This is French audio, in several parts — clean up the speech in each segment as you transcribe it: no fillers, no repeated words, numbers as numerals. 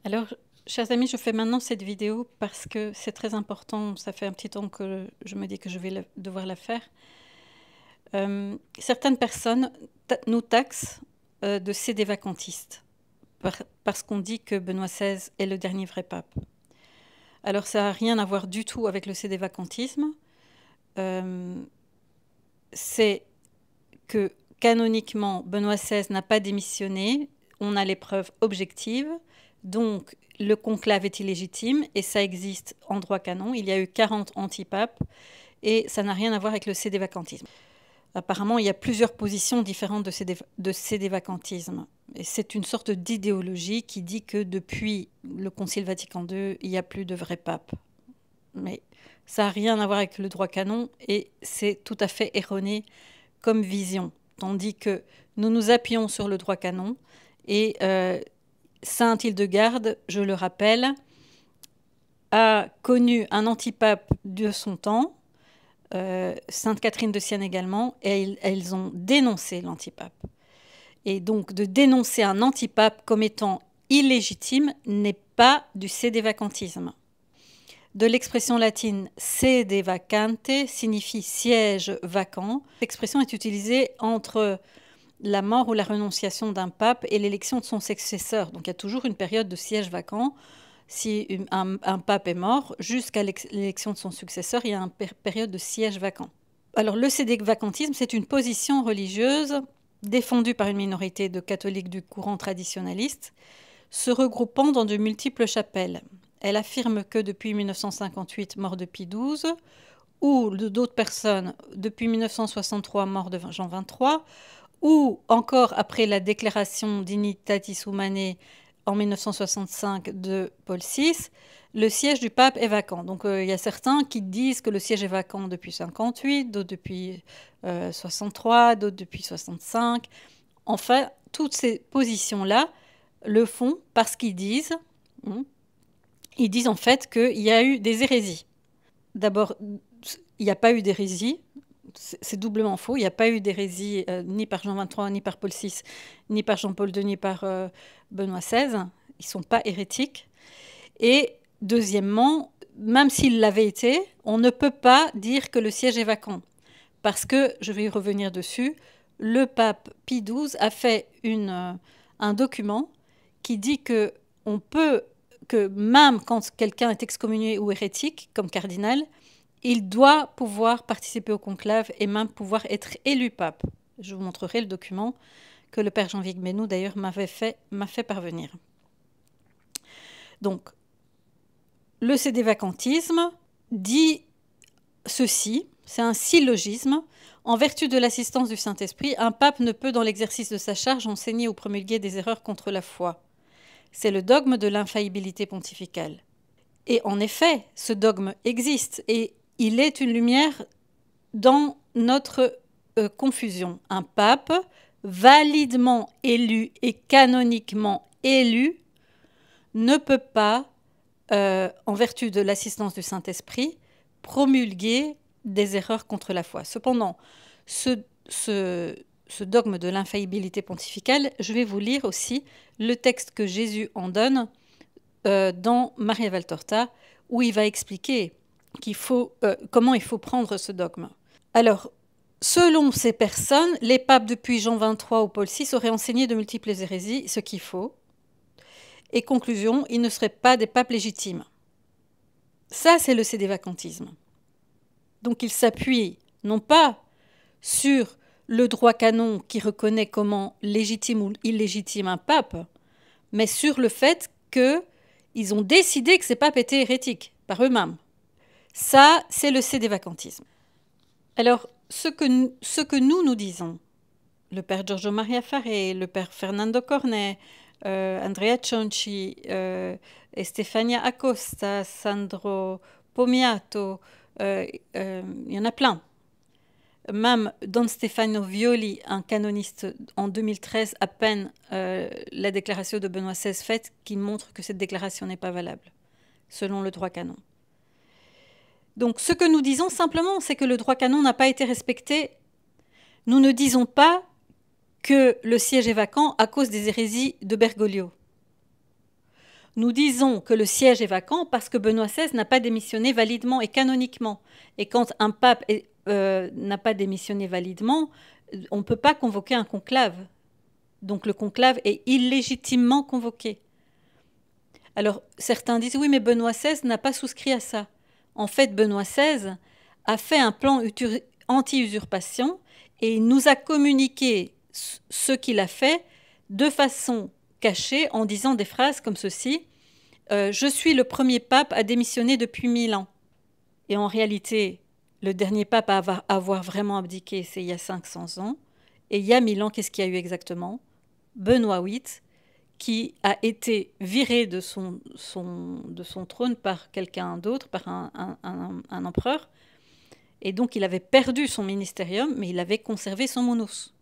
Alors, chers amis, je fais maintenant cette vidéo parce que c'est très important. Ça fait un petit temps que je me dis que je vais devoir la faire. Certaines personnes nous taxent de sédévacantistes parce qu'on dit que Benoît XVI est le dernier vrai pape. Alors, ça n'a rien à voir du tout avec le sédévacantisme. C'est que canoniquement, Benoît XVI n'a pas démissionné. On a les preuves objectives. Donc, le conclave est illégitime et ça existe en droit canon. Il y a eu 40 antipapes et ça n'a rien à voir avec le sédévacantisme. Apparemment, il y a plusieurs positions différentes de sédévacantisme. Et c'est une sorte d'idéologie qui dit que depuis le Concile Vatican II, il n'y a plus de vrai pape. Mais ça n'a rien à voir avec le droit canon et c'est tout à fait erroné comme vision. Tandis que nous nous appuyons sur le droit canon et Sainte Hildegarde, je le rappelle, a connu un antipape de son temps, Sainte Catherine de Sienne également, et elles ont dénoncé l'antipape. Et donc de dénoncer un antipape comme étant illégitime n'est pas du sédévacantisme. De l'expression latine sede vacante signifie siège vacant. L'expression est utilisée entre la mort ou la renonciation d'un pape et l'élection de son successeur. Donc il y a toujours une période de siège vacant. Si un pape est mort, jusqu'à l'élection de son successeur, il y a une période de siège vacant. Alors le sédévacantisme, c'est une position religieuse défendue par une minorité de catholiques du courant traditionnaliste, se regroupant dans de multiples chapelles. Elle affirme que depuis 1958, mort de Pie XII, ou d'autres personnes depuis 1963, mort de Jean XXIII, ou encore après la déclaration d'Initatis Humanae en 1965 de Paul VI, le siège du pape est vacant. Donc il y a certains qui disent que le siège est vacant depuis 58, d'autres depuis 63, d'autres depuis 65. Enfin, toutes ces positions-là le font parce qu'ils disent en fait qu'il y a eu des hérésies. D'abord, il n'y a pas eu d'hérésie. C'est doublement faux. Il n'y a pas eu d'hérésie ni par Jean XXIII, ni par Paul VI, ni par Jean-Paul II, ni par Benoît XVI. Ils ne sont pas hérétiques. Et deuxièmement, même s'il l'avait été, on ne peut pas dire que le siège est vacant. Parce que, je vais y revenir dessus, le pape Pie XII a fait un document qui dit que on peut, que même quand quelqu'un est excommunié ou hérétique, comme cardinal, il doit pouvoir participer au conclave et même pouvoir être élu pape. Je vous montrerai le document que le père Jean Vigmenou, d'ailleurs, m'a fait parvenir. Donc, le sédévacantisme dit ceci, c'est un syllogisme. En vertu de l'assistance du Saint-Esprit, un pape ne peut, dans l'exercice de sa charge, enseigner ou promulguer des erreurs contre la foi. C'est le dogme de l'infaillibilité pontificale. Et en effet, ce dogme existe et il est une lumière dans notre confusion. Un pape validement élu et canoniquement élu ne peut pas, en vertu de l'assistance du Saint-Esprit, promulguer des erreurs contre la foi. Cependant, ce dogme de l'infaillibilité pontificale, je vais vous lire aussi le texte que Jésus en donne dans Maria Valtorta, où il va expliquer comment il faut prendre ce dogme. Alors, selon ces personnes, les papes depuis Jean XXIII ou Paul VI auraient enseigné de multiples hérésies, ce qu'il faut. Et conclusion, ils ne seraient pas des papes légitimes. Ça, c'est le sédévacantisme. Donc, il s'appuie non pas sur le droit canon qui reconnaît comment légitime ou illégitime un pape, mais sur le fait qu'ils ont décidé que ces papes étaient hérétiques par eux-mêmes. Ça, c'est le sédévacantisme. Alors, ce que nous disons, le père Giorgio Maria Faré, le père Fernando Cornet, Andrea Cionci, Stefania Acosta, Sandro Pomiato, il y en a plein. Même Don Stefano Violi, un canoniste en 2013, à peine la déclaration de Benoît XVI faite, qui montre que cette déclaration n'est pas valable, selon le droit canon. Donc ce que nous disons simplement, c'est que le droit canon n'a pas été respecté. Nous ne disons pas que le siège est vacant à cause des hérésies de Bergoglio. Nous disons que le siège est vacant parce que Benoît XVI n'a pas démissionné validement et canoniquement. Et quand un pape n'a pas démissionné validement, on ne peut pas convoquer un conclave. Donc le conclave est illégitimement convoqué. Alors certains disent oui, mais Benoît XVI n'a pas souscrit à ça. En fait, Benoît XVI a fait un plan anti-usurpation et il nous a communiqué ce qu'il a fait de façon cachée en disant des phrases comme ceci. Je suis le premier pape à démissionner depuis 1000 ans. Et en réalité, le dernier pape à avoir vraiment abdiqué, c'est il y a 500 ans. Et il y a 1000 ans, qu'est-ce qu'il y a eu exactement? Benoît VIII, qui a été viré de son trône par quelqu'un d'autre, par un empereur. Et donc il avait perdu son ministérium, mais il avait conservé son monos.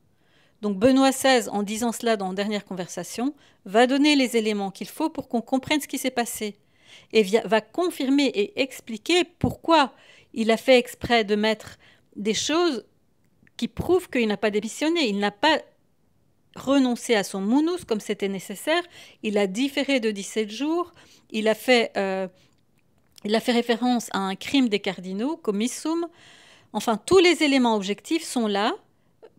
Donc Benoît XVI, en disant cela dans la dernière conversation, va donner les éléments qu'il faut pour qu'on comprenne ce qui s'est passé. Et va confirmer et expliquer pourquoi il a fait exprès de mettre des choses qui prouvent qu'il n'a pas démissionné. Il n'a pas renoncé à son mounous comme c'était nécessaire. Il a différé de 17 jours. Il a fait référence à un crime des cardinaux, commissum. Enfin, tous les éléments objectifs sont là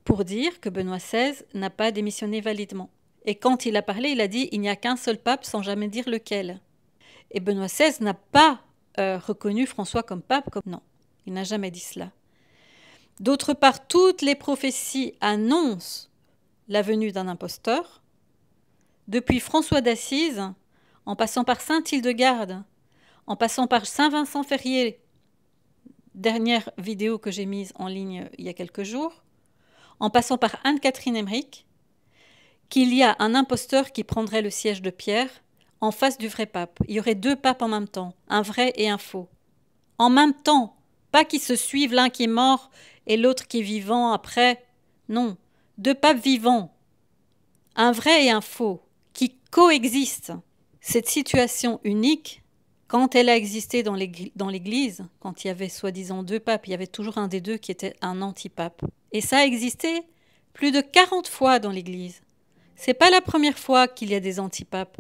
pour dire que Benoît XVI n'a pas démissionné validement. Et quand il a parlé, il a dit « il n'y a qu'un seul pape sans jamais dire lequel ». Et Benoît XVI n'a pas reconnu François comme pape. Non, il n'a jamais dit cela. D'autre part, toutes les prophéties annoncent la venue d'un imposteur. Depuis François d'Assise, en passant par saint Hildegarde, en passant par saint Vincent Ferrier, dernière vidéo que j'ai mise en ligne il y a quelques jours, en passant par Anne-Catherine Emmerich, qu'il y a un imposteur qui prendrait le siège de Pierre en face du vrai pape. Il y aurait 2 papes en même temps, un vrai et un faux. En même temps, pas qui se suivent, l'un qui est mort et l'autre qui est vivant après. Non, 2 papes vivants, un vrai et un faux, qui coexistent. Cette situation unique, quand elle a existé dans l'Église, quand il y avait soi-disant 2 papes, il y avait toujours un des 2 qui était un antipape. Et ça a existé plus de 40 fois dans l'Église. C'est pas la première fois qu'il y a des antipapes.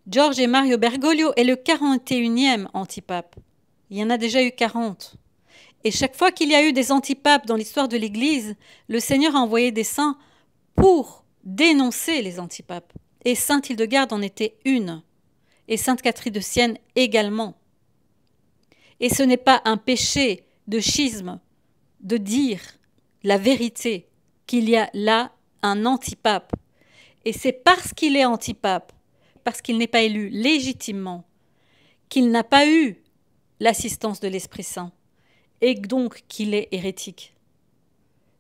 George et Mario Bergoglio est le 41e antipape. Il y en a déjà eu 40. Et chaque fois qu'il y a eu des antipapes dans l'histoire de l'Église, le Seigneur a envoyé des saints pour dénoncer les antipapes. Et sainte Hildegarde en était une. Et sainte Catherine de Sienne également. Et ce n'est pas un péché de schisme de dire la vérité qu'il y a là un antipape. Et c'est parce qu'il est antipape, parce qu'il n'est pas élu légitimement, qu'il n'a pas eu l'assistance de l'Esprit Saint, et donc qu'il est hérétique.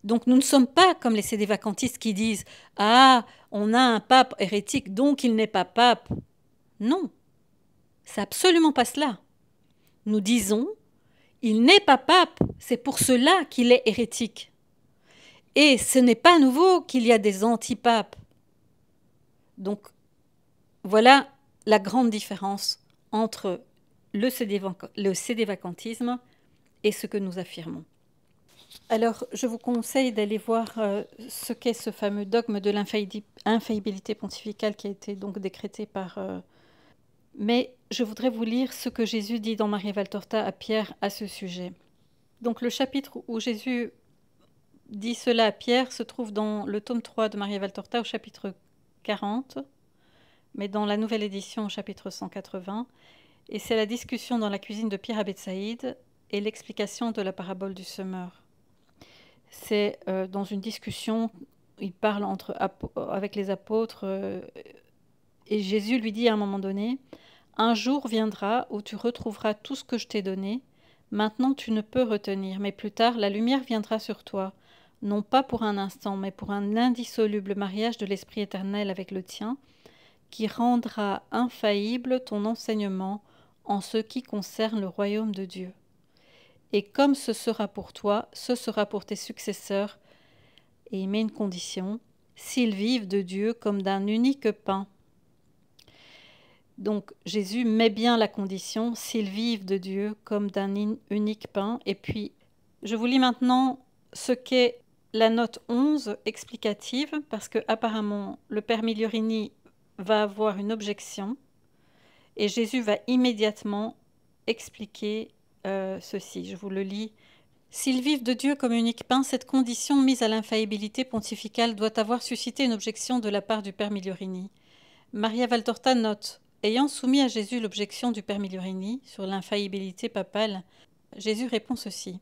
Donc nous ne sommes pas comme les sédévacantistes qui disent « Ah, on a un pape hérétique, donc il n'est pas pape ». Non, c'est absolument pas cela. Nous disons « Il n'est pas pape, c'est pour cela qu'il est hérétique ». Et ce n'est pas nouveau qu'il y a des antipapes. Donc, voilà la grande différence entre le sédévacantisme et ce que nous affirmons. Alors, je vous conseille d'aller voir ce qu'est ce fameux dogme de l'infaillibilité pontificale qui a été donc décrété par... Mais je voudrais vous lire ce que Jésus dit dans Maria Valtorta à Pierre à ce sujet. Donc, le chapitre où Jésus dit cela à Pierre se trouve dans le tome 3 de Maria Valtorta au chapitre 40, mais dans la nouvelle édition au chapitre 180. Et c'est la discussion dans la cuisine de Pierre à Bethsaïde et l'explication de la parabole du semeur. C'est dans une discussion, il parle avec les apôtres, et Jésus lui dit à un moment donné, « Un jour viendra où tu retrouveras tout ce que je t'ai donné. Maintenant tu ne peux retenir, mais plus tard la lumière viendra sur toi, non pas pour un instant, mais pour un indissoluble mariage de l'Esprit éternel avec le tien, qui rendra infaillible ton enseignement en ce qui concerne le royaume de Dieu. Et comme ce sera pour toi, ce sera pour tes successeurs. » Et il met une condition, s'ils vivent de Dieu comme d'un unique pain. Donc Jésus met bien la condition, s'ils vivent de Dieu comme d'un unique pain. Et puis, je vous lis maintenant ce qu'est la note 11 explicative, parce que apparemment le père Migliorini va avoir une objection. Et Jésus va immédiatement expliquer ceci. Je vous le lis. S'ils vivent de Dieu comme unique pain, cette condition mise à l'infaillibilité pontificale doit avoir suscité une objection de la part du Père Migliorini. Maria Valtorta note, ayant soumis à Jésus l'objection du Père Migliorini sur l'infaillibilité papale, Jésus répond ceci.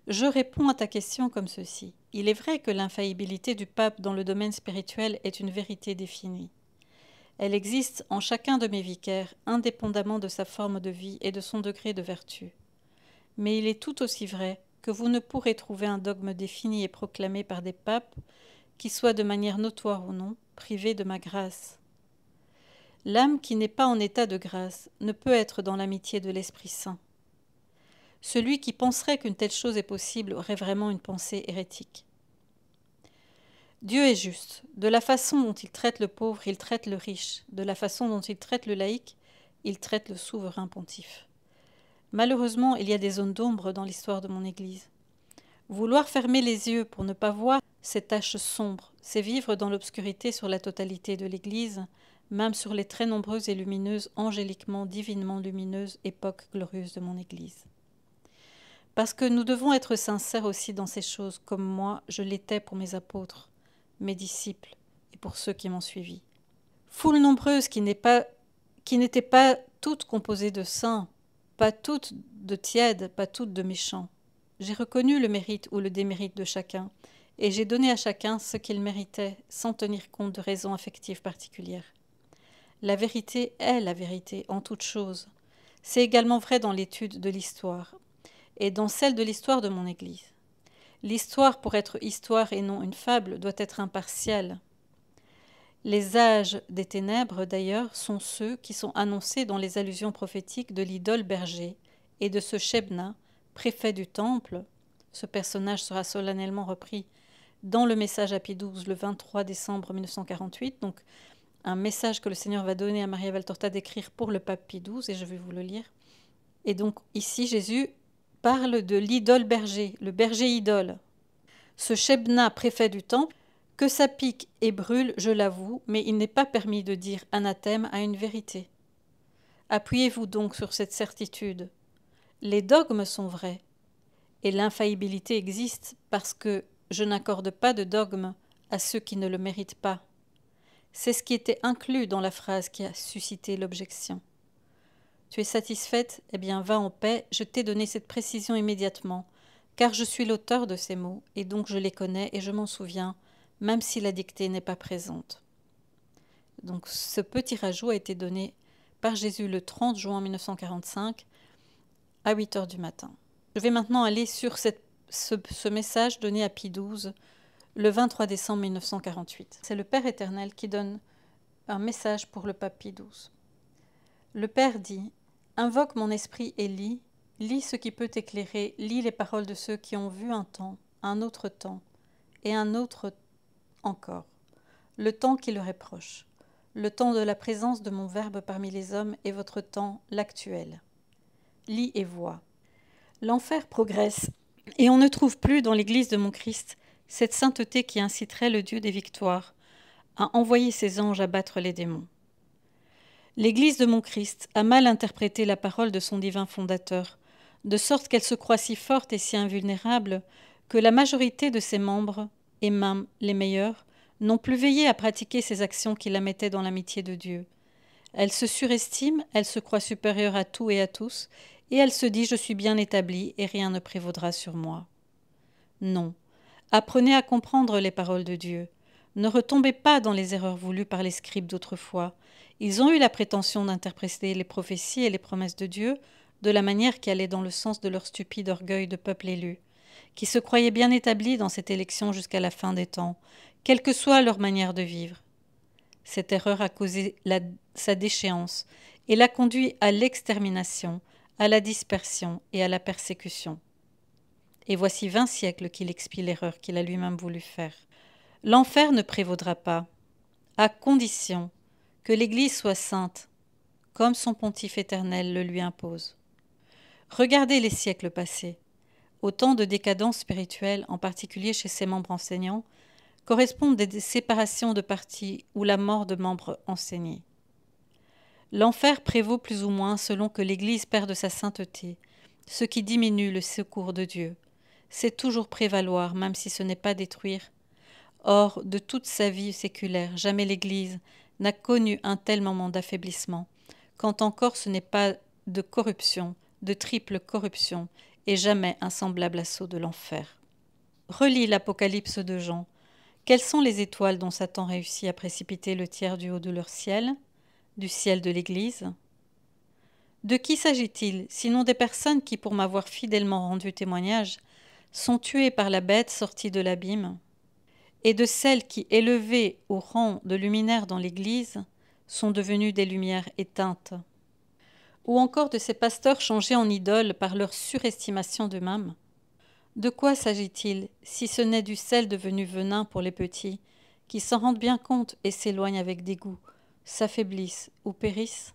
Je réponds à ta question comme ceci. Il est vrai que l'infaillibilité du pape dans le domaine spirituel est une vérité définie. Elle existe en chacun de mes vicaires, indépendamment de sa forme de vie et de son degré de vertu. Mais il est tout aussi vrai que vous ne pourrez trouver un dogme défini et proclamé par des papes qui soit de manière notoire ou non, privé de ma grâce. L'âme qui n'est pas en état de grâce ne peut être dans l'amitié de l'Esprit Saint. Celui qui penserait qu'une telle chose est possible aurait vraiment une pensée hérétique. Dieu est juste. De la façon dont il traite le pauvre, il traite le riche. De la façon dont il traite le laïc, il traite le souverain pontife. Malheureusement, il y a des zones d'ombre dans l'histoire de mon Église. Vouloir fermer les yeux pour ne pas voir ces taches sombres, c'est vivre dans l'obscurité sur la totalité de l'Église, même sur les très nombreuses et lumineuses, angéliquement, divinement lumineuses époques glorieuses de mon Église. Parce que nous devons être sincères aussi dans ces choses, comme moi, je l'étais pour mes apôtres, mes disciples et pour ceux qui m'ont suivi. Foule nombreuse qui n'étaient pas toutes composées de saints, pas toutes de tièdes, pas toutes de méchants. J'ai reconnu le mérite ou le démérite de chacun, et j'ai donné à chacun ce qu'il méritait, sans tenir compte de raisons affectives particulières. La vérité est la vérité en toute chose. C'est également vrai dans l'étude de l'histoire, et dans celle de l'histoire de mon Église. L'histoire, pour être histoire et non une fable, doit être impartiale. Les âges des ténèbres, d'ailleurs, sont ceux qui sont annoncés dans les allusions prophétiques de l'idole berger et de ce Shebna, préfet du temple. Ce personnage sera solennellement repris dans le message à Pie XII le 23 décembre 1948, donc un message que le Seigneur va donner à Maria Valtorta d'écrire pour le pape Pie XII, et je vais vous le lire. Et donc ici, Jésus parle de l'idole berger, le berger idole. Ce Shebna, préfet du temple, que ça pique et brûle, je l'avoue, mais il n'est pas permis de dire anathème à une vérité. Appuyez-vous donc sur cette certitude. Les dogmes sont vrais, et l'infaillibilité existe parce que je n'accorde pas de dogme à ceux qui ne le méritent pas. C'est ce qui était inclus dans la phrase qui a suscité l'objection. Tu es satisfaite? Eh bien, va en paix, je t'ai donné cette précision immédiatement, car je suis l'auteur de ces mots, et donc je les connais et je m'en souviens, même si la dictée n'est pas présente. Donc ce petit rajout a été donné par Jésus le 30 juin 1945 à 8 heures du matin. Je vais maintenant aller sur ce message donné à Pie XII le 23 décembre 1948. C'est le Père éternel qui donne un message pour le pape Pie XII. Le Père dit « Invoque mon esprit et lis ce qui peut t'éclairer, lis les paroles de ceux qui ont vu un temps, un autre temps, et un autre encore, le temps qui leur est proche, le temps de la présence de mon Verbe parmi les hommes et votre temps, l'actuel. Lis et vois. L'enfer progresse, et on ne trouve plus dans l'Église de mon Christ cette sainteté qui inciterait le Dieu des victoires à envoyer ses anges abattre les démons. L'Église de mon Christ a mal interprété la parole de son divin fondateur, de sorte qu'elle se croit si forte et si invulnérable que la majorité de ses membres, et même les meilleurs, n'ont plus veillé à pratiquer ces actions qui la mettaient dans l'amitié de Dieu. Elle se surestime, elle se croit supérieure à tout et à tous, et elle se dit « je suis bien établie et rien ne prévaudra sur moi ». Non, apprenez à comprendre les paroles de Dieu. Ne retombez pas dans les erreurs voulues par les scribes d'autrefois. Ils ont eu la prétention d'interpréter les prophéties et les promesses de Dieu de la manière qui allait dans le sens de leur stupide orgueil de peuple élu, qui se croyaient bien établis dans cette élection jusqu'à la fin des temps, quelle que soit leur manière de vivre. Cette erreur a causé sa déchéance et l'a conduit à l'extermination, à la dispersion et à la persécution. Et voici 20 siècles qu'il expie l'erreur qu'il a lui-même voulu faire. L'enfer ne prévaudra pas, à condition que l'Église soit sainte, comme son pontife éternel le lui impose. Regardez les siècles passés. Autant de décadence spirituelle, en particulier chez ses membres enseignants, correspondent des séparations de partis ou la mort de membres enseignés. L'enfer prévaut plus ou moins selon que l'Église perde sa sainteté, ce qui diminue le secours de Dieu. C'est toujours prévaloir, même si ce n'est pas détruire. Or, de toute sa vie séculaire, jamais l'Église n'a connu un tel moment d'affaiblissement, quand encore ce n'est pas de corruption, de triple corruption, et jamais un semblable assaut de l'enfer. Relis l'Apocalypse de Jean. Quelles sont les étoiles dont Satan réussit à précipiter le tiers du haut de leur ciel, du ciel de l'Église? De qui s'agit-il, sinon des personnes qui, pour m'avoir fidèlement rendu témoignage, sont tuées par la bête sortie de l'abîme, et de celles qui, élevées au rang de luminaires dans l'Église, sont devenues des lumières éteintes? Ou encore de ces pasteurs changés en idoles par leur surestimation d'eux-mêmes? De quoi s'agit-il, si ce n'est du sel devenu venin pour les petits, qui s'en rendent bien compte et s'éloignent avec dégoût, s'affaiblissent ou périssent?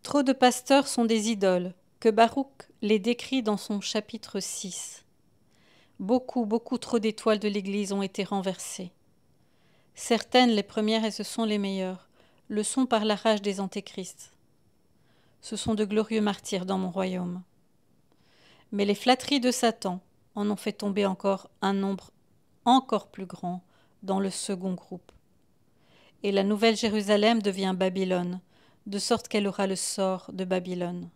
Trop de pasteurs sont des idoles, que Baruch les décrit dans son chapitre 6. Beaucoup trop d'étoiles de l'Église ont été renversées. Certaines, les premières, et ce sont les meilleures, le sont par la rage des antéchrists. Ce sont de glorieux martyrs dans mon royaume. Mais les flatteries de Satan en ont fait tomber encore un nombre encore plus grand dans le second groupe. Et la nouvelle Jérusalem devient Babylone, de sorte qu'elle aura le sort de Babylone.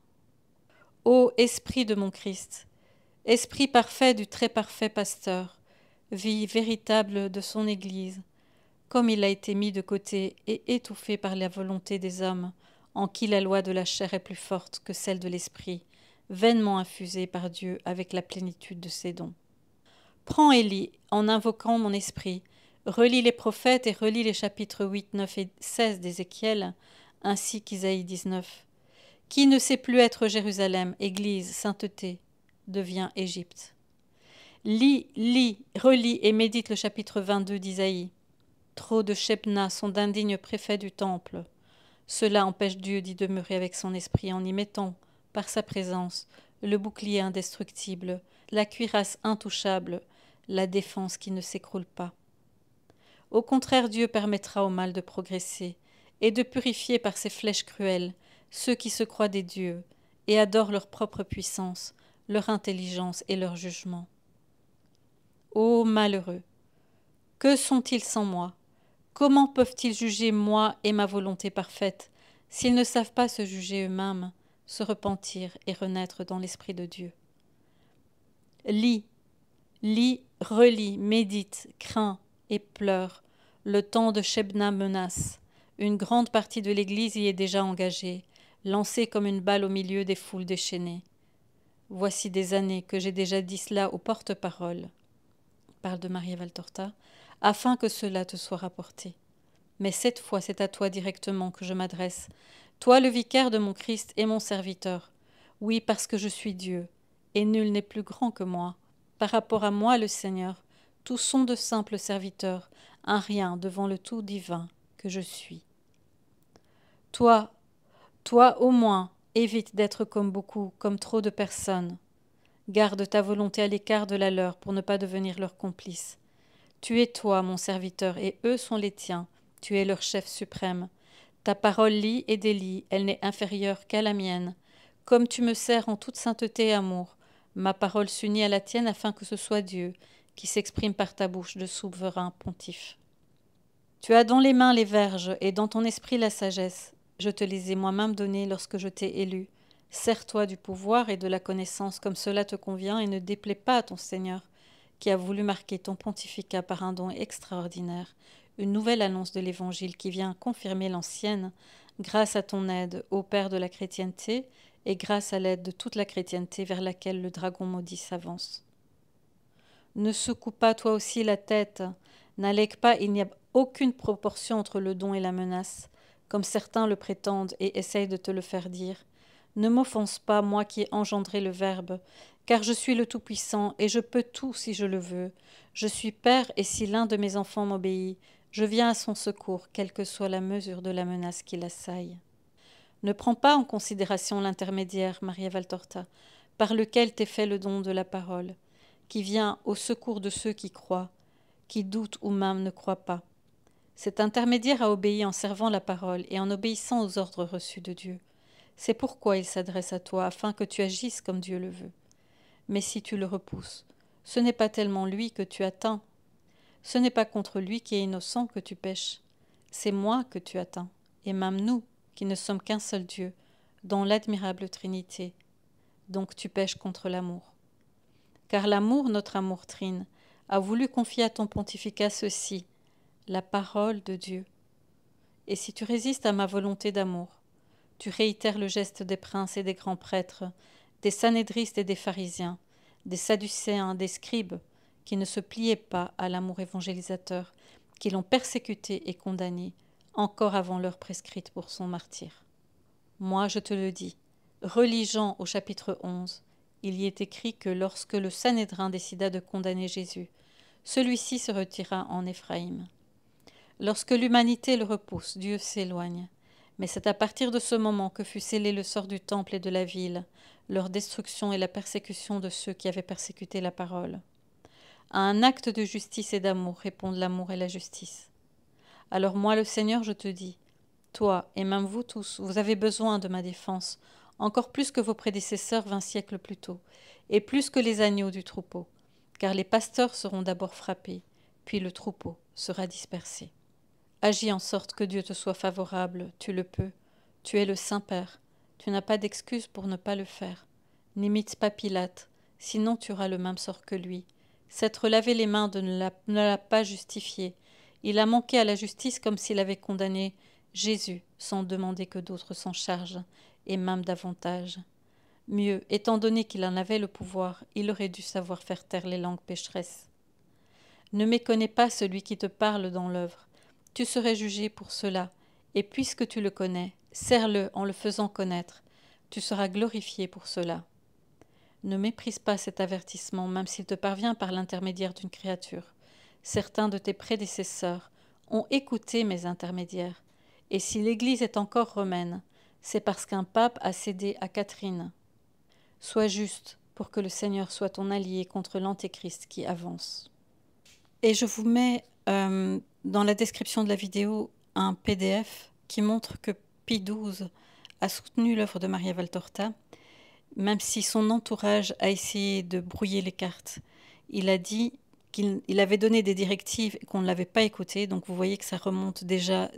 Ô esprit de mon Christ, esprit parfait du très parfait pasteur, vie véritable de son Église, comme il a été mis de côté et étouffé par la volonté des hommes, en qui la loi de la chair est plus forte que celle de l'esprit, vainement infusée par Dieu avec la plénitude de ses dons. Prends et lis, en invoquant mon esprit, relis les prophètes et relis les chapitres 8, 9 et 16 d'Ézéchiel, ainsi qu'Isaïe 19. Qui ne sait plus être Jérusalem, Église, sainteté, devient Égypte. Lis, relis et médite le chapitre 22 d'Isaïe. Trop de Shebna sont d'indignes préfets du temple. Cela empêche Dieu d'y demeurer avec son esprit en y mettant, par sa présence, le bouclier indestructible, la cuirasse intouchable, la défense qui ne s'écroule pas. Au contraire, Dieu permettra au mal de progresser et de purifier par ses flèches cruelles ceux qui se croient des dieux et adorent leur propre puissance, leur intelligence et leur jugement. Ô malheureux! Que sont-ils sans moi? Comment peuvent-ils juger moi et ma volonté parfaite, s'ils ne savent pas se juger eux-mêmes, se repentir et renaître dans l'Esprit de Dieu? Lis, relis, médite, crains et pleure. Le temps de Shebna menace. Une grande partie de l'Église y est déjà engagée, lancée comme une balle au milieu des foules déchaînées. Voici des années que j'ai déjà dit cela au porte-parole, parle de Maria Valtorta, afin que cela te soit rapporté. Mais cette fois, c'est à toi directement que je m'adresse, toi le vicaire de mon Christ et mon serviteur. Oui, parce que je suis Dieu, et nul n'est plus grand que moi. Par rapport à moi, le Seigneur, tous sont de simples serviteurs, un rien devant le tout divin que je suis. Toi au moins, évite d'être comme beaucoup, comme trop de personnes. Garde ta volonté à l'écart de la leur pour ne pas devenir leur complice. Tu es toi, mon serviteur, et eux sont les tiens. Tu es leur chef suprême. Ta parole lit et délie, elle n'est inférieure qu'à la mienne. Comme tu me sers en toute sainteté et amour, ma parole s'unit à la tienne afin que ce soit Dieu qui s'exprime par ta bouche de souverain pontife. Tu as dans les mains les verges et dans ton esprit la sagesse. Je te les ai moi-même données lorsque je t'ai élu. Sers-toi du pouvoir et de la connaissance comme cela te convient et ne déplaît pas à ton Seigneur, qui a voulu marquer ton pontificat par un don extraordinaire, une nouvelle annonce de l'Évangile qui vient confirmer l'ancienne, grâce à ton aide, ô Père de la chrétienté, et grâce à l'aide de toute la chrétienté vers laquelle le dragon maudit s'avance. Ne secoue pas toi aussi la tête, n'allègue pas, il n'y a aucune proportion entre le don et la menace, comme certains le prétendent et essayent de te le faire dire. Ne m'offense pas, moi qui ai engendré le Verbe, car je suis le Tout-Puissant et je peux tout si je le veux. Je suis Père et si l'un de mes enfants m'obéit, je viens à son secours, quelle que soit la mesure de la menace qui l'assaille. Ne prends pas en considération l'intermédiaire, Maria Valtorta, par lequel t'est fait le don de la parole, qui vient au secours de ceux qui croient, qui doutent ou même ne croient pas. Cet intermédiaire a obéi en servant la parole et en obéissant aux ordres reçus de Dieu. C'est pourquoi il s'adresse à toi, afin que tu agisses comme Dieu le veut. Mais si tu le repousses, ce n'est pas tellement lui que tu atteins. Ce n'est pas contre lui qui est innocent que tu pèches. C'est moi que tu atteins, et même nous, qui ne sommes qu'un seul Dieu, dans l'admirable Trinité. Donc tu pèches contre l'amour. Car l'amour, notre amour trine, a voulu confier à ton pontificat ceci, la parole de Dieu. Et si tu résistes à ma volonté d'amour, tu réitères le geste des princes et des grands prêtres, des sanédristes et des pharisiens, des sadducéens, des scribes, qui ne se pliaient pas à l'amour évangélisateur, qui l'ont persécuté et condamné, encore avant l'heure prescrite pour son martyre. Moi, je te le dis, relis Jean au chapitre 11, il y est écrit que lorsque le Sanhédrin décida de condamner Jésus, celui-ci se retira en Éphraïm. Lorsque l'humanité le repousse, Dieu s'éloigne. Mais c'est à partir de ce moment que fut scellé le sort du temple et de la ville, leur destruction et la persécution de ceux qui avaient persécuté la parole. À un acte de justice et d'amour répondent l'amour et la justice. Alors moi, le Seigneur, je te dis, toi et même vous tous, vous avez besoin de ma défense, encore plus que vos prédécesseurs 20 siècles plus tôt, et plus que les agneaux du troupeau, car les pasteurs seront d'abord frappés, puis le troupeau sera dispersé. Agis en sorte que Dieu te soit favorable, tu le peux. Tu es le Saint-Père, tu n'as pas d'excuse pour ne pas le faire. N'imite pas Pilate, sinon tu auras le même sort que lui. S'être lavé les mains ne l'a pas justifié. Il a manqué à la justice comme s'il avait condamné Jésus sans demander que d'autres s'en chargent, et même davantage. Mieux, étant donné qu'il en avait le pouvoir, il aurait dû savoir faire taire les langues pécheresses. Ne méconnais pas celui qui te parle dans l'œuvre. Tu serais jugé pour cela, et puisque tu le connais, serre-le en le faisant connaître. Tu seras glorifié pour cela. Ne méprise pas cet avertissement, même s'il te parvient par l'intermédiaire d'une créature. Certains de tes prédécesseurs ont écouté mes intermédiaires, et si l'Église est encore romaine, c'est parce qu'un pape a cédé à Catherine. Sois juste pour que le Seigneur soit ton allié contre l'Antéchrist qui avance. Et je vous mets dans la description de la vidéo un PDF qui montre que Pie XII a soutenu l'œuvre de Maria Valtorta, même si son entourage a essayé de brouiller les cartes. Il a dit qu'il avait donné des directives et qu'on ne l'avait pas écouté, donc vous voyez que ça remonte déjà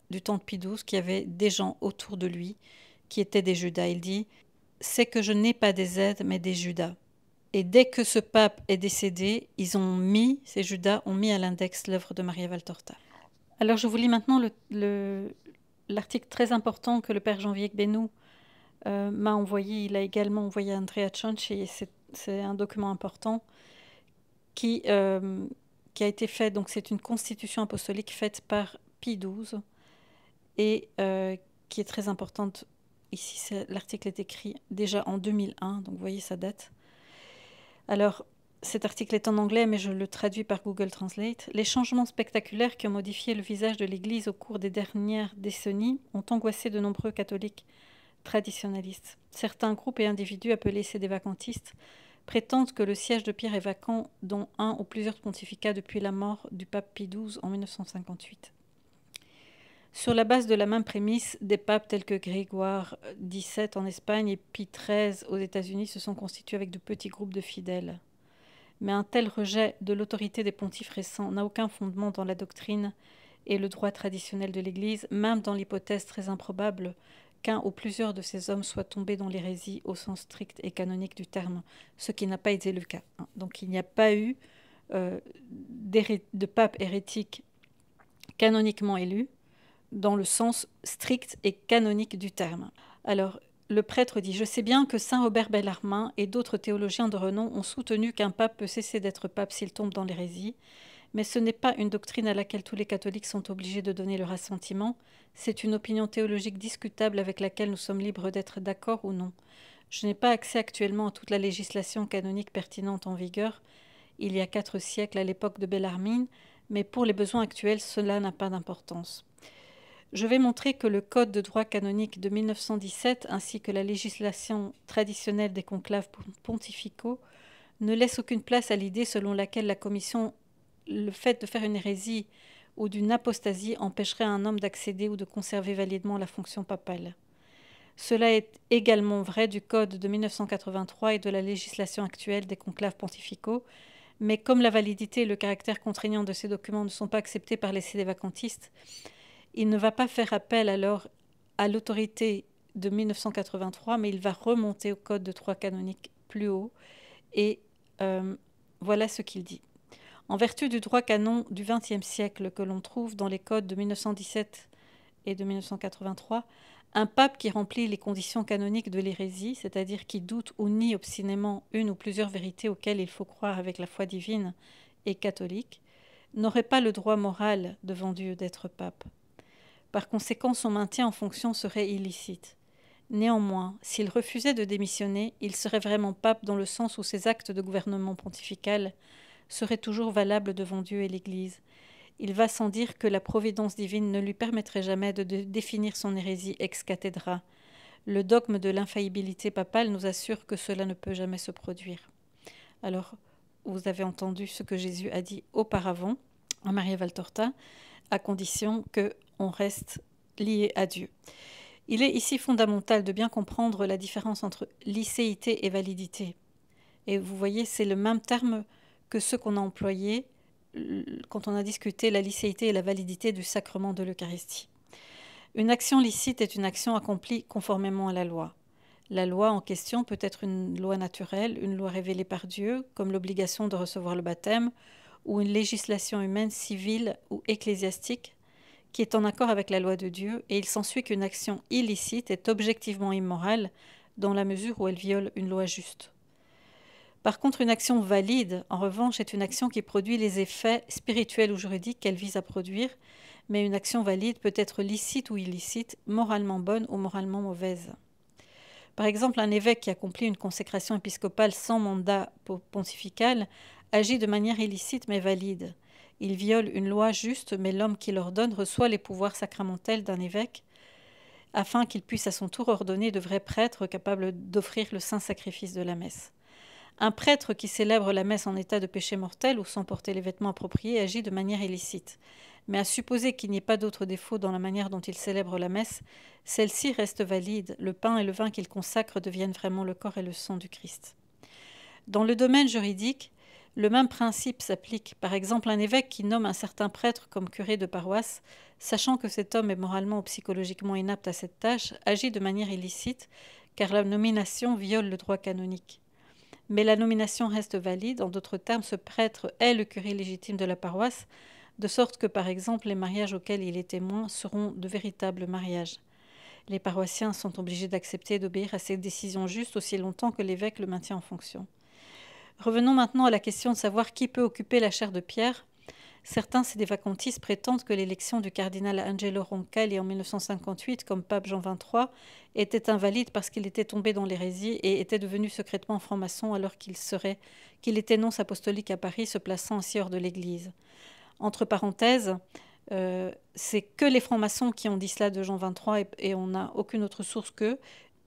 du temps de Pie XII, qu'il y avait des gens autour de lui qui étaient des Judas. Il dit « C'est que je n'ai pas des aides, mais des Judas ». Et dès que ce pape est décédé, ces Judas ont mis à l'index l'œuvre de Maria Valtorta. Alors je vous lis maintenant l'article très important que le père Jean-Vieck Benou m'a envoyé. Il a également envoyé à Andrea Cianci, et c'est un document important qui a été fait. Donc c'est une constitution apostolique faite par Pie XII et qui est très importante. Ici, l'article est écrit déjà en 2001, donc vous voyez sa date. Alors, cet article est en anglais, mais je le traduis par Google Translate. Les changements spectaculaires qui ont modifié le visage de l'Église au cours des dernières décennies ont angoissé de nombreux catholiques traditionnalistes. Certains groupes et individus appelés sédévacantistes prétendent que le siège de Pierre est vacant, dont un ou plusieurs pontificats depuis la mort du pape Pie XII en 1958. Sur la base de la même prémisse, des papes tels que Grégoire XVII en Espagne et Pie XIII aux États-Unis se sont constitués avec de petits groupes de fidèles. Mais un tel rejet de l'autorité des pontifes récents n'a aucun fondement dans la doctrine et le droit traditionnel de l'Église, même dans l'hypothèse très improbable qu'un ou plusieurs de ces hommes soient tombés dans l'hérésie au sens strict et canonique du terme, ce qui n'a pas été le cas. Donc il n'y a pas eu de pape hérétique canoniquement élu, dans le sens strict et canonique du terme. Alors, le prêtre dit « Je sais bien que saint Robert Bellarmin et d'autres théologiens de renom ont soutenu qu'un pape peut cesser d'être pape s'il tombe dans l'hérésie, mais ce n'est pas une doctrine à laquelle tous les catholiques sont obligés de donner leur assentiment, c'est une opinion théologique discutable avec laquelle nous sommes libres d'être d'accord ou non. Je n'ai pas accès actuellement à toute la législation canonique pertinente en vigueur, il y a 4 siècles à l'époque de Bellarmine, mais pour les besoins actuels, cela n'a pas d'importance. Je vais montrer que le Code de droit canonique de 1917 ainsi que la législation traditionnelle des conclaves pontificaux ne laissent aucune place à l'idée selon laquelle la commission, le fait de faire une hérésie ou d'une apostasie empêcherait un homme d'accéder ou de conserver validement la fonction papale. Cela est également vrai du Code de 1983 et de la législation actuelle des conclaves pontificaux, mais comme la validité et le caractère contraignant de ces documents ne sont pas acceptés par les sédévacantistes, il ne va pas faire appel alors à l'autorité de 1983, mais il va remonter au Code de droit canonique plus haut, et voilà ce qu'il dit. En vertu du droit canon du XXe siècle que l'on trouve dans les codes de 1917 et de 1983, un pape qui remplit les conditions canoniques de l'hérésie, c'est-à-dire qui doute ou nie obstinément une ou plusieurs vérités auxquelles il faut croire avec la foi divine et catholique, n'aurait pas le droit moral devant Dieu d'être pape. Par conséquent, son maintien en fonction serait illicite. Néanmoins, s'il refusait de démissionner, il serait vraiment pape dans le sens où ses actes de gouvernement pontifical seraient toujours valables devant Dieu et l'Église. Il va sans dire que la providence divine ne lui permettrait jamais de définir son hérésie ex cathedra. Le dogme de l'infaillibilité papale nous assure que cela ne peut jamais se produire. Alors, vous avez entendu ce que Jésus a dit auparavant à Maria Valtorta, à condition qu'on reste lié à Dieu. Il est ici fondamental de bien comprendre la différence entre licéité et validité. Et vous voyez, c'est le même terme que ceux qu'on a employés quand on a discuté la licéité et la validité du sacrement de l'Eucharistie. Une action licite est une action accomplie conformément à la loi. La loi en question peut être une loi naturelle, une loi révélée par Dieu, comme l'obligation de recevoir le baptême, ou une législation humaine, civile ou ecclésiastique, qui est en accord avec la loi de Dieu, et il s'ensuit qu'une action illicite est objectivement immorale dans la mesure où elle viole une loi juste. Par contre, une action valide, en revanche, est une action qui produit les effets spirituels ou juridiques qu'elle vise à produire, mais une action valide peut être licite ou illicite, moralement bonne ou moralement mauvaise. Par exemple, un évêque qui accomplit une consécration épiscopale sans mandat pontifical agit de manière illicite mais valide. Il viole une loi juste, mais l'homme qui l'ordonne reçoit les pouvoirs sacramentels d'un évêque afin qu'il puisse à son tour ordonner de vrais prêtres capables d'offrir le saint sacrifice de la messe. Un prêtre qui célèbre la messe en état de péché mortel ou sans porter les vêtements appropriés agit de manière illicite. Mais à supposer qu'il n'y ait pas d'autre défaut dans la manière dont il célèbre la messe, celle-ci reste valide. Le pain et le vin qu'il consacre deviennent vraiment le corps et le sang du Christ. Dans le domaine juridique, le même principe s'applique. Par exemple, un évêque qui nomme un certain prêtre comme curé de paroisse, sachant que cet homme est moralement ou psychologiquement inapte à cette tâche, agit de manière illicite, car la nomination viole le droit canonique. Mais la nomination reste valide. En d'autres termes, ce prêtre est le curé légitime de la paroisse, de sorte que, par exemple, les mariages auxquels il est témoin seront de véritables mariages. Les paroissiens sont obligés d'accepter et d'obéir à ces décisions justes aussi longtemps que l'évêque le maintient en fonction. Revenons maintenant à la question de savoir qui peut occuper la chaire de Pierre. Certains sédévacantistes prétendent que l'élection du cardinal Angelo Roncalli en 1958 comme pape Jean XXIII était invalide parce qu'il était tombé dans l'hérésie et était devenu secrètement franc-maçon alors qu'il était nonce apostolique à Paris, se plaçant ainsi hors de l'Église. Entre parenthèses, c'est que les francs-maçons qui ont dit cela de Jean XXIII et on n'a aucune autre source qu'eux.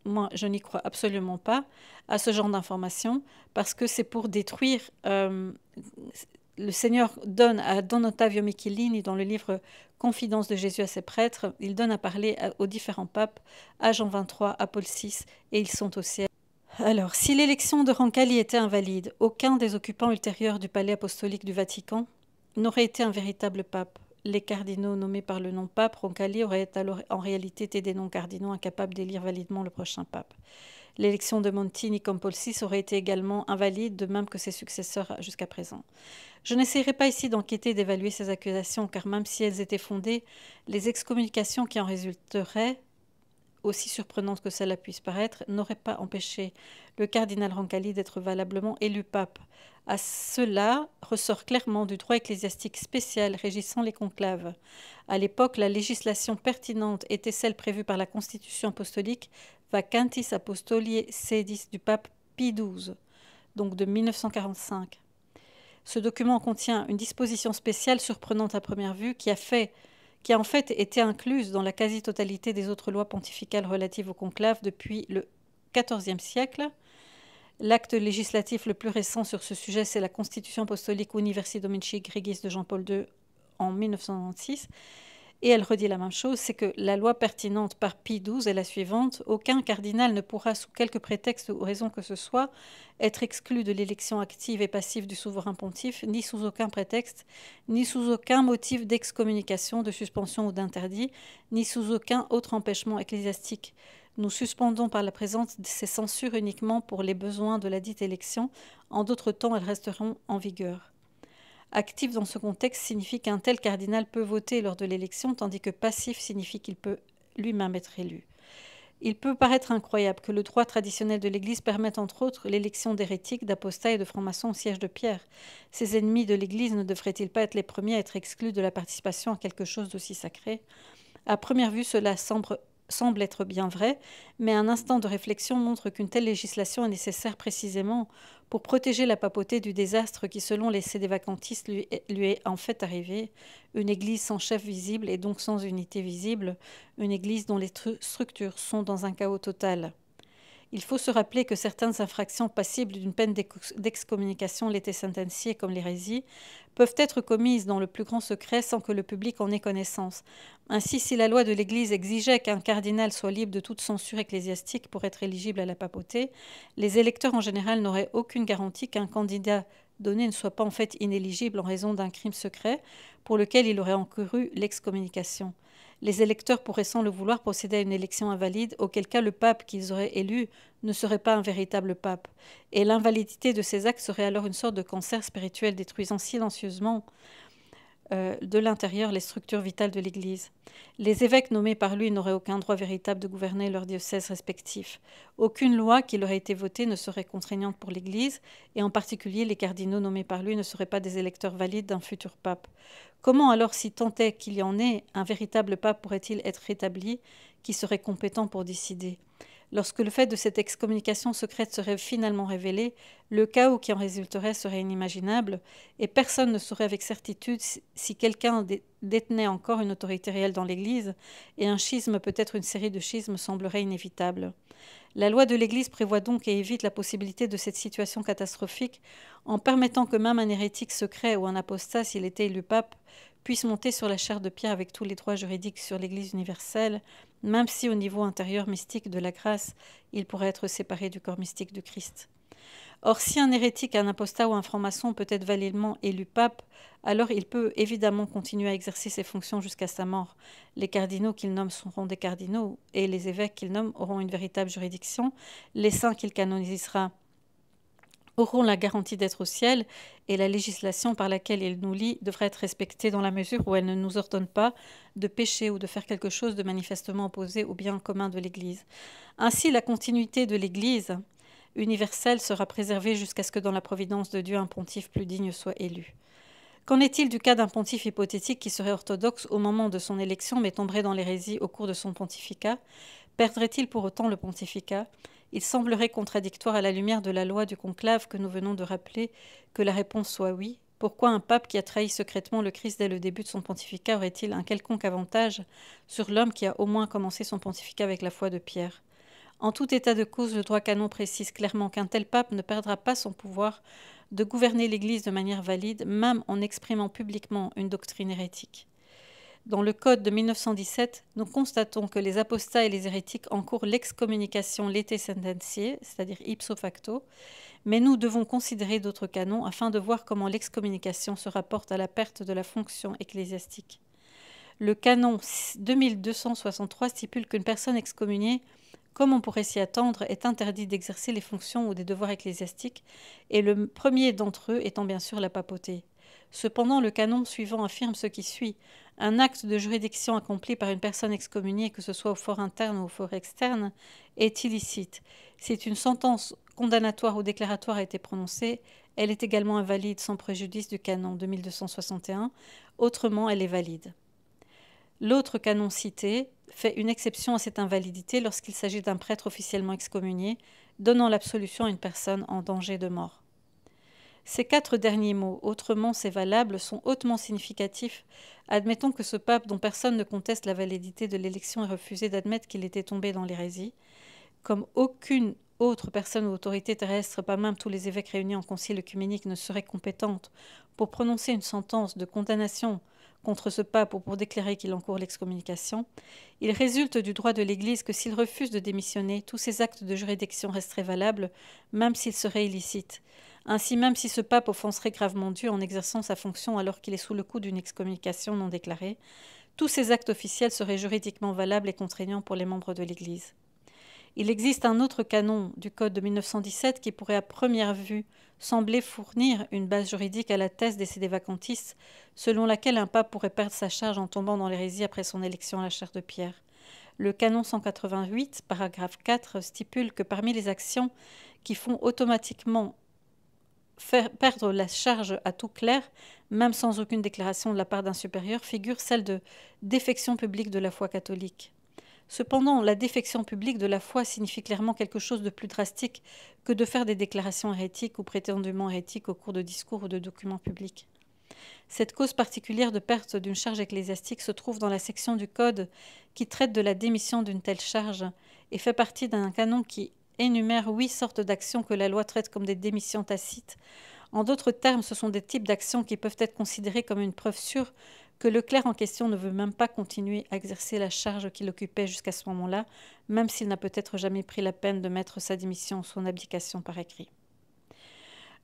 Moi, je n'y crois absolument pas à ce genre d'informations parce que c'est pour détruire... le Seigneur donne à Don Ottavio Michelini, dans le livre Confidence de Jésus à ses prêtres, il donne à parler aux différents papes, à Jean XXIII, à Paul VI, et ils sont au ciel. Alors, si l'élection de Roncalli était invalide, aucun des occupants ultérieurs du palais apostolique du Vatican n'aurait été un véritable pape. Les cardinaux nommés par le nom pape, Roncalli auraient alors en réalité été des non-cardinaux incapables d'élire validement le prochain pape. L'élection de Montini comme Paul VI aurait été également invalide, de même que ses successeurs jusqu'à présent. Je n'essaierai pas ici d'enquêter et d'évaluer ces accusations, car même si elles étaient fondées, les excommunications qui en résulteraient, aussi surprenantes que cela puisse paraître, n'auraient pas empêché le cardinal Roncalli d'être valablement élu pape. À cela ressort clairement du droit ecclésiastique spécial régissant les conclaves. À l'époque, la législation pertinente était celle prévue par la Constitution apostolique Vacantis Apostoliae Sedis du pape Pie XII, donc de 1945. Ce document contient une disposition spéciale surprenante à première vue qui a en fait été incluse dans la quasi-totalité des autres lois pontificales relatives au conclave depuis le XIVe siècle. L'acte législatif le plus récent sur ce sujet, c'est la Constitution apostolique Universi Dominici Gregis de Jean-Paul II en 1996, et elle redit la même chose, c'est que la loi pertinente par Pie XII est la suivante: aucun cardinal ne pourra, sous quelque prétexte ou raison que ce soit, être exclu de l'élection active et passive du souverain pontife, ni sous aucun prétexte, ni sous aucun motif d'excommunication, de suspension ou d'interdit, ni sous aucun autre empêchement ecclésiastique. Nous suspendons par la présente ces censures uniquement pour les besoins de la dite élection. En d'autres temps, elles resteront en vigueur. Actif dans ce contexte signifie qu'un tel cardinal peut voter lors de l'élection, tandis que passif signifie qu'il peut lui-même être élu. Il peut paraître incroyable que le droit traditionnel de l'Église permette entre autres l'élection d'hérétiques, d'apostats et de francs-maçons au siège de Pierre. Ces ennemis de l'Église ne devraient-ils pas être les premiers à être exclus de la participation à quelque chose d'aussi sacré? À première vue, cela semble être bien vrai, mais un instant de réflexion montre qu'une telle législation est nécessaire précisément pour protéger la papauté du désastre qui, selon les sédévacantistes, lui est en fait arrivé, une Église sans chef visible et donc sans unité visible, une Église dont les structures sont dans un chaos total. Il faut se rappeler que certaines infractions passibles d'une peine d'excommunication l'été sentenciée comme l'hérésie peuvent être commises dans le plus grand secret sans que le public en ait connaissance. Ainsi, si la loi de l'Église exigeait qu'un cardinal soit libre de toute censure ecclésiastique pour être éligible à la papauté, les électeurs en général n'auraient aucune garantie qu'un candidat donné ne soit pas en fait inéligible en raison d'un crime secret pour lequel il aurait encouru l'excommunication. Les électeurs pourraient sans le vouloir procéder à une élection invalide, auquel cas le pape qu'ils auraient élu ne serait pas un véritable pape. Et l'invalidité de ces actes serait alors une sorte de cancer spirituel détruisant silencieusement de l'intérieur les structures vitales de l'Église. Les évêques nommés par lui n'auraient aucun droit véritable de gouverner leurs diocèses respectifs. Aucune loi qui leur ait été votée ne serait contraignante pour l'Église, et en particulier les cardinaux nommés par lui ne seraient pas des électeurs valides d'un futur pape. Comment alors, si tant est qu'il y en ait, un véritable pape pourrait-il être établi qui serait compétent pour décider ? Lorsque le fait de cette excommunication secrète serait finalement révélé, le chaos qui en résulterait serait inimaginable, et personne ne saurait avec certitude si quelqu'un détenait encore une autorité réelle dans l'Église, et un schisme, peut-être une série de schismes, semblerait inévitable. La loi de l'Église prévoit donc et évite la possibilité de cette situation catastrophique en permettant que même un hérétique secret ou un apostat, s'il était élu pape, puisse monter sur la chaire de Pierre avec tous les droits juridiques sur l'Église universelle, même si au niveau intérieur mystique de la grâce, il pourrait être séparé du corps mystique du Christ. Or, si un hérétique, un apostat ou un franc-maçon peut être validement élu pape, alors il peut évidemment continuer à exercer ses fonctions jusqu'à sa mort. Les cardinaux qu'il nomme seront des cardinaux, et les évêques qu'il nomme auront une véritable juridiction. Les saints qu'il canonisera auront la garantie d'être au ciel, et la législation par laquelle il nous lie devrait être respectée dans la mesure où elle ne nous ordonne pas de pécher ou de faire quelque chose de manifestement opposé au bien commun de l'Église. Ainsi, la continuité de l'Église universelle sera préservée jusqu'à ce que dans la providence de Dieu un pontife plus digne soit élu. Qu'en est-il du cas d'un pontife hypothétique qui serait orthodoxe au moment de son élection mais tomberait dans l'hérésie au cours de son pontificat? Perdrait-il pour autant le pontificat? Il semblerait contradictoire à la lumière de la loi du conclave que nous venons de rappeler que la réponse soit oui. Pourquoi un pape qui a trahi secrètement le Christ dès le début de son pontificat aurait-il un quelconque avantage sur l'homme qui a au moins commencé son pontificat avec la foi de Pierre? En tout état de cause, le droit canon précise clairement qu'un tel pape ne perdra pas son pouvoir de gouverner l'Église de manière valide, même en exprimant publiquement une doctrine hérétique. Dans le Code de 1917, nous constatons que les apostats et les hérétiques encourent l'excommunication lete sententiae, c'est-à-dire ipso facto, mais nous devons considérer d'autres canons afin de voir comment l'excommunication se rapporte à la perte de la fonction ecclésiastique. Le canon 2263 stipule qu'une personne excommuniée, comme on pourrait s'y attendre, est interdite d'exercer les fonctions ou des devoirs ecclésiastiques, et le premier d'entre eux étant bien sûr la papauté. Cependant, le canon suivant affirme ce qui suit. Un acte de juridiction accompli par une personne excommuniée, que ce soit au fort interne ou au fort externe, est illicite. Si une sentence condamnatoire ou déclaratoire a été prononcée, elle est également invalide sans préjudice du canon de 1261, autrement elle est valide. L'autre canon cité fait une exception à cette invalidité lorsqu'il s'agit d'un prêtre officiellement excommunié, donnant l'absolution à une personne en danger de mort. Ces 4 derniers mots, autrement c'est valable, sont hautement significatifs. Admettons que ce pape, dont personne ne conteste la validité de l'élection, ait refusé d'admettre qu'il était tombé dans l'hérésie. Comme aucune autre personne ou autorité terrestre, pas même tous les évêques réunis en concile œcuménique, ne serait compétente pour prononcer une sentence de condamnation contre ce pape ou pour déclarer qu'il encourt l'excommunication, il résulte du droit de l'Église que s'il refuse de démissionner, tous ses actes de juridiction resteraient valables, même s'ils seraient illicites. Ainsi, même si ce pape offenserait gravement Dieu en exerçant sa fonction alors qu'il est sous le coup d'une excommunication non déclarée, tous ces actes officiels seraient juridiquement valables et contraignants pour les membres de l'Église. Il existe un autre canon du Code de 1917 qui pourrait à première vue sembler fournir une base juridique à la thèse des sédévacantistes, selon laquelle un pape pourrait perdre sa charge en tombant dans l'hérésie après son élection à la chaire de Pierre. Le canon 188, paragraphe 4, stipule que parmi les actions qui font automatiquement faire perdre la charge à tout clerc, même sans aucune déclaration de la part d'un supérieur, figure celle de défection publique de la foi catholique. Cependant, la défection publique de la foi signifie clairement quelque chose de plus drastique que de faire des déclarations hérétiques ou prétendument hérétiques au cours de discours ou de documents publics. Cette cause particulière de perte d'une charge ecclésiastique se trouve dans la section du Code qui traite de la démission d'une telle charge et fait partie d'un canon qui énumère 8 sortes d'actions que la loi traite comme des démissions tacites. En d'autres termes, ce sont des types d'actions qui peuvent être considérées comme une preuve sûre que le clerc en question ne veut même pas continuer à exercer la charge qu'il occupait jusqu'à ce moment-là, même s'il n'a peut-être jamais pris la peine de mettre sa démission ou son abdication par écrit.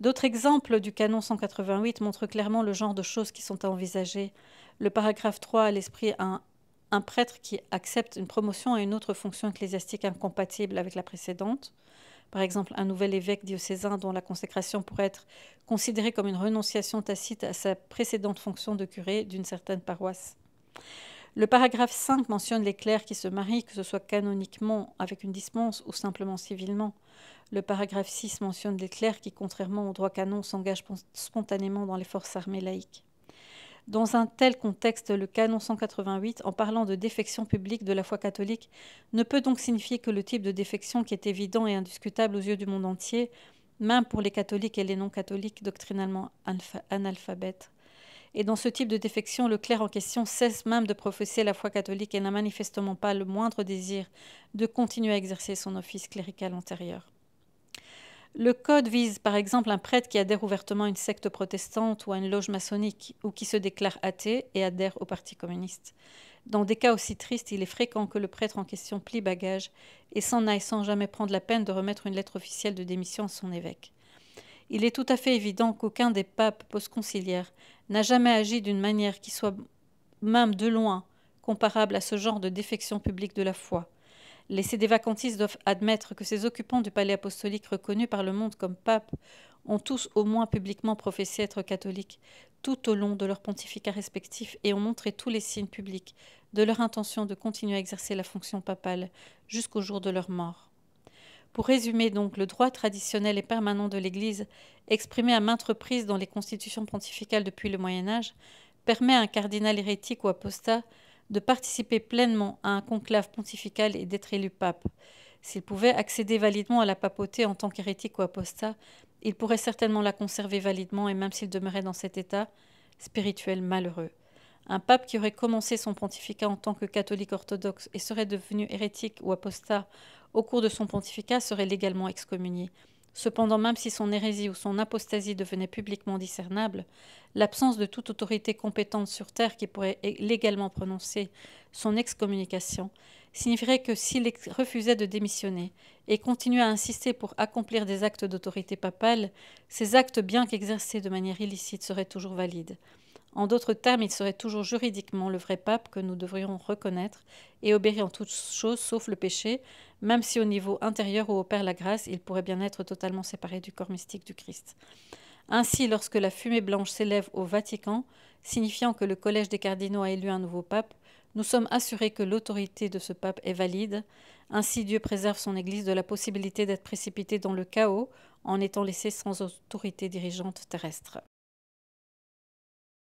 D'autres exemples du canon 188 montrent clairement le genre de choses qui sont à envisager. Le paragraphe 3 a à l'esprit un prêtre qui accepte une promotion à une autre fonction ecclésiastique incompatible avec la précédente. Par exemple, un nouvel évêque diocésain dont la consécration pourrait être considérée comme une renonciation tacite à sa précédente fonction de curé d'une certaine paroisse. Le paragraphe 5 mentionne les clercs qui se marient, que ce soit canoniquement avec une dispense ou simplement civilement. Le paragraphe 6 mentionne les clercs qui, contrairement au droit canon, s'engagent spontanément dans les forces armées laïques. Dans un tel contexte, le canon 188, en parlant de défection publique de la foi catholique, ne peut donc signifier que le type de défection qui est évident et indiscutable aux yeux du monde entier, même pour les catholiques et les non-catholiques doctrinalement analphabètes. Et dans ce type de défection, le clerc en question cesse même de professer la foi catholique et n'a manifestement pas le moindre désir de continuer à exercer son office clérical antérieur. Le Code vise par exemple un prêtre qui adhère ouvertement à une secte protestante ou à une loge maçonnique ou qui se déclare athée et adhère au Parti communiste. Dans des cas aussi tristes, il est fréquent que le prêtre en question plie bagage et s'en aille sans jamais prendre la peine de remettre une lettre officielle de démission à son évêque. Il est tout à fait évident qu'aucun des papes postconciliaires n'a jamais agi d'une manière qui soit même de loin comparable à ce genre de défection publique de la foi. Les sédévacantistes doivent admettre que ces occupants du palais apostolique reconnus par le monde comme papes ont tous au moins publiquement professé être catholiques tout au long de leur pontificat respectif et ont montré tous les signes publics de leur intention de continuer à exercer la fonction papale jusqu'au jour de leur mort. Pour résumer donc, le droit traditionnel et permanent de l'Église, exprimé à maintes reprises dans les constitutions pontificales depuis le Moyen-Âge, permet à un cardinal hérétique ou apostat de participer pleinement à un conclave pontifical et d'être élu pape. S'il pouvait accéder validement à la papauté en tant qu'hérétique ou apostat, il pourrait certainement la conserver validement et même s'il demeurait dans cet état spirituel malheureux. Un pape qui aurait commencé son pontificat en tant que catholique orthodoxe et serait devenu hérétique ou apostat au cours de son pontificat serait légalement excommunié. Cependant, même si son hérésie ou son apostasie devenait publiquement discernable, l'absence de toute autorité compétente sur terre qui pourrait légalement prononcer son excommunication signifierait que s'il refusait de démissionner et continuait à insister pour accomplir des actes d'autorité papale, ces actes, bien qu'exercés de manière illicite, seraient toujours valides. En d'autres termes, il serait toujours juridiquement le vrai pape que nous devrions reconnaître et obéir en toutes choses sauf le péché, même si au niveau intérieur où opère la grâce, il pourrait bien être totalement séparé du corps mystique du Christ. Ainsi, lorsque la fumée blanche s'élève au Vatican, signifiant que le collège des cardinaux a élu un nouveau pape, nous sommes assurés que l'autorité de ce pape est valide. Ainsi, Dieu préserve son Église de la possibilité d'être précipitée dans le chaos en étant laissée sans autorité dirigeante terrestre.